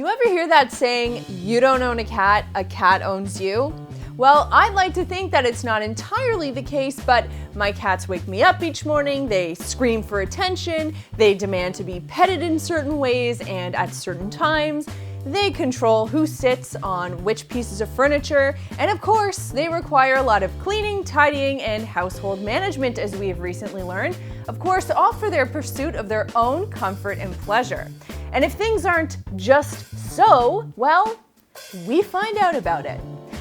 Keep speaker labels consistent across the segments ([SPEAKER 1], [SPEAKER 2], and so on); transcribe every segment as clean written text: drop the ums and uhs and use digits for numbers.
[SPEAKER 1] You ever hear that saying, you don't own a cat owns you? Well, I'd like to think that it's not entirely the case, but my cats wake me up each morning, they scream for attention, they demand to be petted in certain ways and at certain times, they control who sits on which pieces of furniture, and of course, they require a lot of cleaning, tidying, and household management, as we have recently learned. Of course, all for their pursuit of their own comfort and pleasure. And if things aren't just so, well, we find out about it.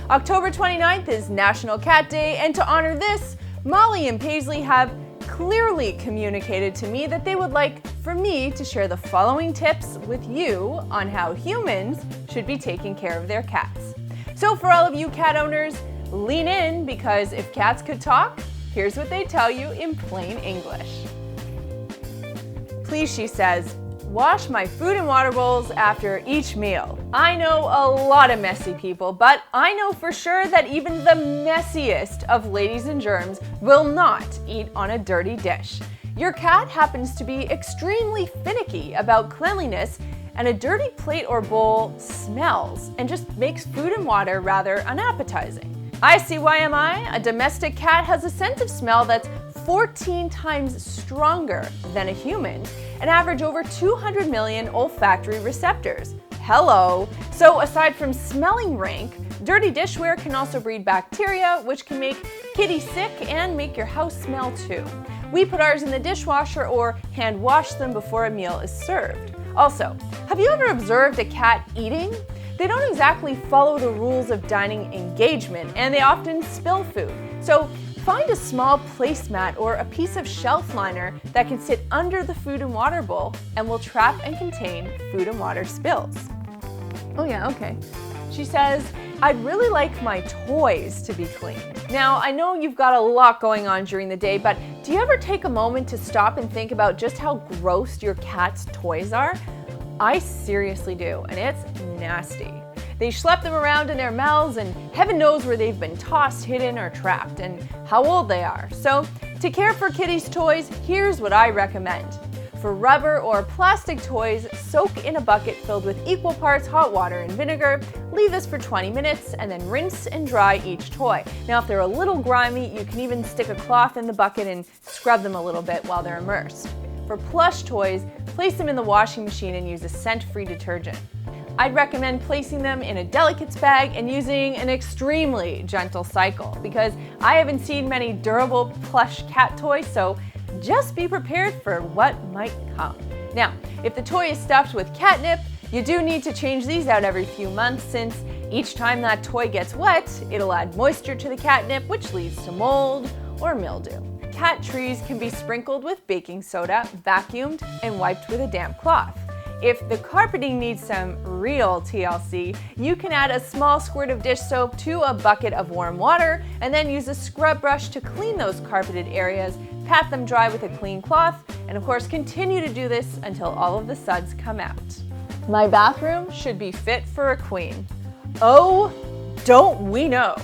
[SPEAKER 1] October 29th is National Cat Day, and to honor this, Molly and Paisley have clearly communicated to me that they would like for me to share the following tips with you on how humans should be taking care of their cats. So for all of you cat owners, lean in, because if cats could talk, here's what they tell you in plain English. Please, she says, wash my food and water bowls after each meal. I know a lot of messy people, but I know for sure that even the messiest of ladies and germs will not eat on a dirty dish. Your cat happens to be extremely finicky about cleanliness, and a dirty plate or bowl smells and just makes food and water rather unappetizing. ICYMI, a domestic cat has a sense of smell that's 14 times stronger than a human and average over 200 million olfactory receptors. Hello! So aside from smelling rank, dirty dishware can also breed bacteria, which can make kitties sick and make your house smell too. We put ours in the dishwasher or hand wash them before a meal is served. Also, have you ever observed a cat eating? They don't exactly follow the rules of dining engagement, and they often spill food. So find a small placemat or a piece of shelf liner that can sit under the food and water bowl and will trap and contain food and water spills. Oh yeah, okay. She says, I'd really like my toys to be clean. Now, I know you've got a lot going on during the day, but do you ever take a moment to stop and think about just how gross your cat's toys are? I seriously do, and it's nasty. They schlep them around in their mouths, and heaven knows where they've been tossed, hidden, or trapped, and how old they are. So, to care for kitties' toys, here's what I recommend. For rubber or plastic toys, soak in a bucket filled with equal parts hot water and vinegar, leave this for 20 minutes, and then rinse and dry each toy. Now, if they're a little grimy, you can even stick a cloth in the bucket and scrub them a little bit while they're immersed. For plush toys, place them in the washing machine and use a scent-free detergent. I'd recommend placing them in a delicates bag and using an extremely gentle cycle, because I haven't seen many durable plush cat toys, so just be prepared for what might come. Now, if the toy is stuffed with catnip, you do need to change these out every few months, since each time that toy gets wet, it'll add moisture to the catnip, which leads to mold or mildew. Cat trees can be sprinkled with baking soda, vacuumed, and wiped with a damp cloth. If the carpeting needs some real TLC, you can add a small squirt of dish soap to a bucket of warm water and then use a scrub brush to clean those carpeted areas, pat them dry with a clean cloth, and of course continue to do this until all of the suds come out. My bathroom should be fit for a queen. Oh, don't we know?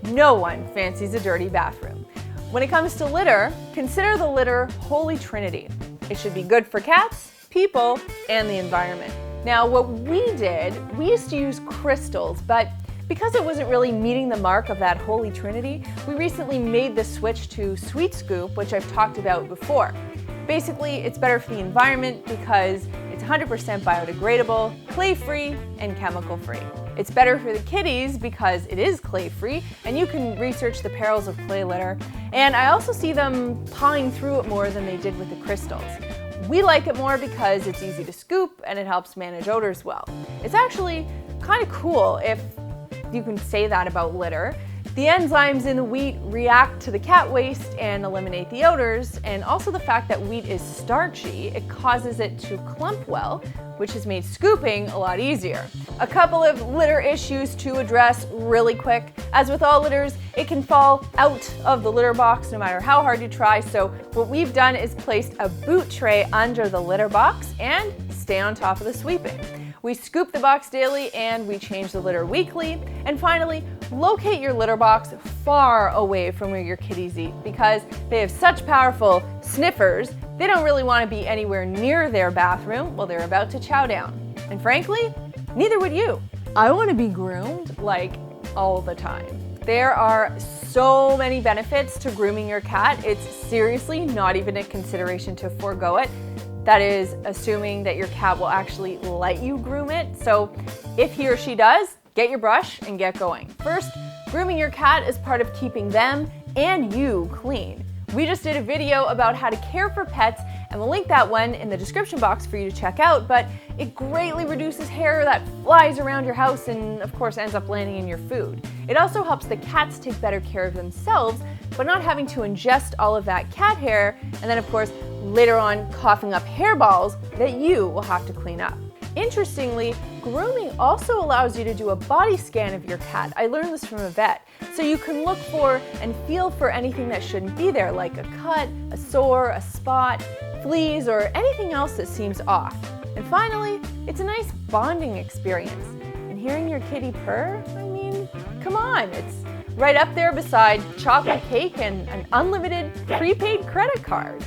[SPEAKER 1] No one fancies a dirty bathroom. When it comes to litter, consider the litter holy trinity. It should be good for cats, people, and the environment. Now, what we used to use crystals, but because it wasn't really meeting the mark of that holy trinity, we recently made the switch to Swheat Scoop, which I've talked about before. Basically, it's better for the environment because it's 100% biodegradable, clay-free, and chemical-free. It's better for the kitties because it is clay-free, and you can research the perils of clay litter. And I also see them pawing through it more than they did with the crystals. We like it more because it's easy to scoop and it helps manage odors well. It's actually kind of cool if you can say that about litter. The enzymes in the wheat react to the cat waste and eliminate the odors, and also the fact that wheat is starchy, it causes it to clump well, which has made scooping a lot easier. A couple of litter issues to address really quick. As with all litters, it can fall out of the litter box no matter how hard you try, so what we've done is placed a boot tray under the litter box and stay on top of the sweeping. We scoop the box daily and we change the litter weekly. And finally, locate your litter box far away from where your kitties eat, because they have such powerful sniffers, they don't really want to be anywhere near their bathroom while they're about to chow down. And frankly, Neither would you. I want to be groomed like all the time. There are so many benefits to grooming your cat. It's seriously not even a consideration to forego it. That is assuming that your cat will actually let you groom it. So if he or she does, get your brush and get going. First, grooming your cat is part of keeping them and you clean. We just did a video about how to care for pets, and we'll link that one in the description box for you to check out, but it greatly reduces hair that flies around your house and of course ends up landing in your food. It also helps the cats take better care of themselves, but not having to ingest all of that cat hair, and then of course later on coughing up hairballs that you will have to clean up. Interestingly, grooming also allows you to do a body scan of your cat. I learned this from a vet. So you can look for and feel for anything that shouldn't be there, like a cut, a sore, a spot, fleas, or anything else that seems off. And finally, it's a nice bonding experience. And hearing your kitty purr, I mean, come on, it's right up there beside chocolate cake and an unlimited prepaid credit card.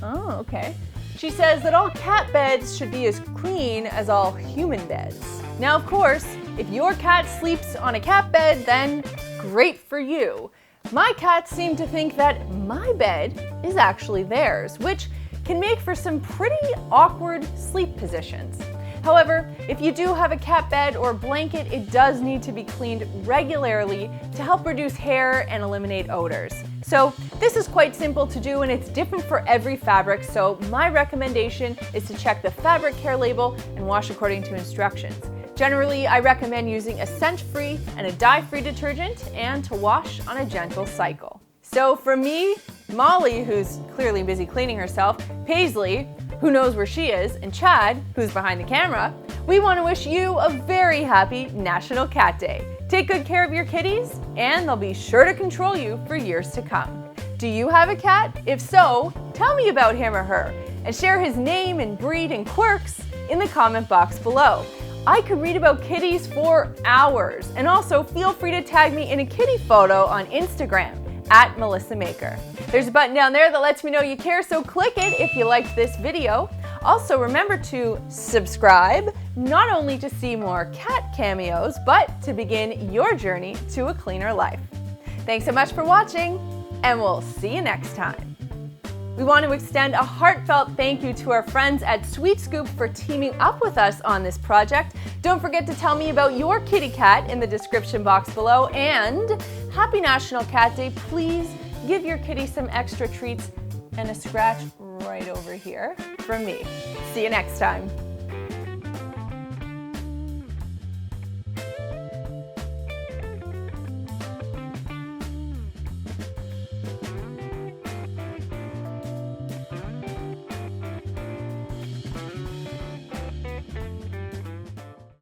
[SPEAKER 1] Oh, okay. She says that all cat beds should be as clean as all human beds. Now, of course, if your cat sleeps on a cat bed, then great for you. My cats seem to think that my bed is actually theirs, which can make for some pretty awkward sleep positions. However, if you do have a cat bed or blanket, it does need to be cleaned regularly to help reduce hair and eliminate odors. So this is quite simple to do and it's different for every fabric, so my recommendation is to check the fabric care label and wash according to instructions. Generally, I recommend using a scent-free and a dye-free detergent and to wash on a gentle cycle. So for me, Molly, who's clearly busy cleaning herself, Paisley, who knows where she is, and Chad, who's behind the camera, we want to wish you a very happy National Cat Day. Take good care of your kitties, and they'll be sure to control you for years to come. Do you have a cat? If so, tell me about him or her, and share his name and breed and quirks in the comment box below. I could read about kitties for hours, and also feel free to tag me in a kitty photo on Instagram @MelissaMaker. There's a button down there that lets me know you care, so click it if you liked this video. Also remember to subscribe, not only to see more cat cameos, but to begin your journey to a cleaner life. Thanks so much for watching, and we'll see you next time. We want to extend a heartfelt thank you to our friends at Swheat Scoop for teaming up with us on this project. Don't forget to tell me about your kitty cat in the description box below, and happy National Cat Day. Please give your kitty some extra treats and a scratch right over here from me. See you next time.